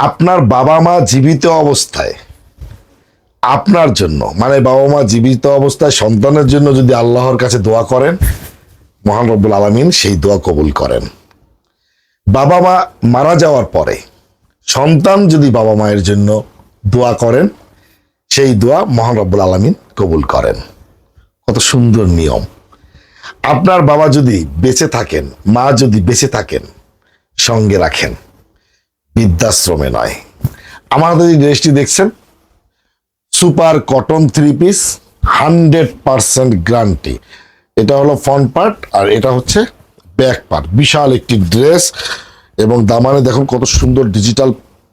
আপনার বাবা মা জীবিত অবস্থায় আপনার জন্য, মানে বাবা মা জীবিত অবস্থায় সন্তানের জন্য যদি আল্লাহর কাছে দোয়া করেন, মহান রব্বুল আলামিন সেই দোয়া কবুল করেন। বাবা মা মারা যাওয়ার পরে সন্তান যদি বাবা মায়ের জন্য দোয়া করেন, সেই দোয়া মহান রব্বুল আলামিন কবুল করেন। কত সুন্দর নিয়ম। আপনার বাবা যদি বেঁচে থাকেন, মা যদি বেঁচে থাকেন, সঙ্গে রাখেন, বৃদ্ধাশ্রমে নয়। আমাদের এই ড্রেসটি দেখছেন, সুপার কটন 3 পিস, 100% গ্যারান্টি। এটা হলো ফ্রন্ট পার্ট আর এটা হচ্ছে ব্যাক পার্ট। বিশাল একটি ড্রেস এবং দামানে দেখুন কত সুন্দর ডিজিটাল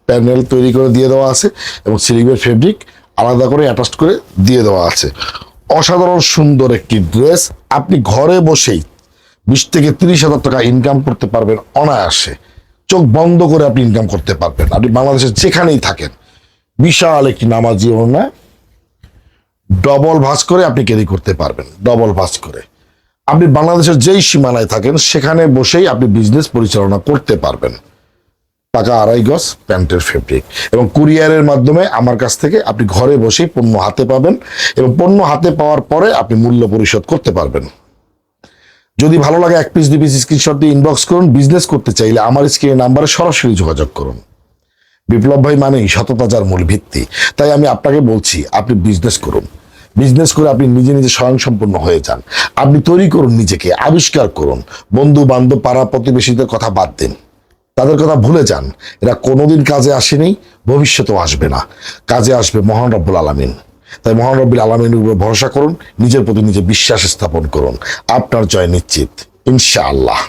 প্যানেল তৈরি করে দিয়ে দেওয়া আছে এবং সিলিভের ফেব্রিক আলাদা করে অ্যাটাচ করে দিয়ে দেওয়া আছে। অসাধারণ সুন্দর একটি ড্রেস। আপনি ঘরে বসেই 20 থেকে 30 হাজার টাকা ইনকাম করতে পারবেন অনায়াসে। চোখ বন্ধ করে আপনি ইনকাম করতে পারবেন। আপনি বাংলাদেশের যেখানেই থাকেন, বিশাল একটি নামাজি ওড়না ডবল ভাঁজ করে আপনি ক্যারি করতে পারবেন। ডবল ভাঁজ করে আপনি বাংলাদেশের যেই সীমানায় থাকেন সেখানে বসেই আপনি বিজনেস পরিচালনা করতে পারবেন। টাকা 2.5 গজ প্যান্টের ফেব্রিক এবং কুরিয়ারের মাধ্যমে আমার কাছ থেকে আপনি ঘরে বসেই পণ্য হাতে পাবেন এবং পণ্য হাতে পাওয়ার পরে আপনি মূল্য পরিশোধ করতে পারবেন। যদি ভালো লাগে 1 পিস 2 পিস স্ক্রিনশট দিয়ে ইনবক্স করুন। বিজনেস করতে চাইলে আমার স্ক্রিনের নাম্বারে সরাসরি যোগাযোগ করুন। বিপ্লব ভাই মানেই সততা যার মূল ভিত্তি। তাই আমি আপনাকে বলছি, আপনি বিজনেস করুন। বিজনেস করে আপনি নিজে নিজে স্বয়ংসম্পূর্ণ হয়ে যান। আপনি তৈরি করুন, নিজেকে আবিষ্কার করুন। বন্ধু বান্ধব পাড়া প্রতিবেশীদের কথা বাদ দিন, তাদের কথা ভুলে যান। এরা কোনোদিন কাজে আসেনি, ভবিষ্যতেও আসবে না। কাজে আসবে মহান রব্বুল আলামিন। তাই মহান রব্বুল আলামিনের উপর ভরসা করুন, নিজের প্রতি নিজে বিশ্বাস স্থাপন করুন। আপনার জয় নিশ্চিত, ইনশাআল্লাহ।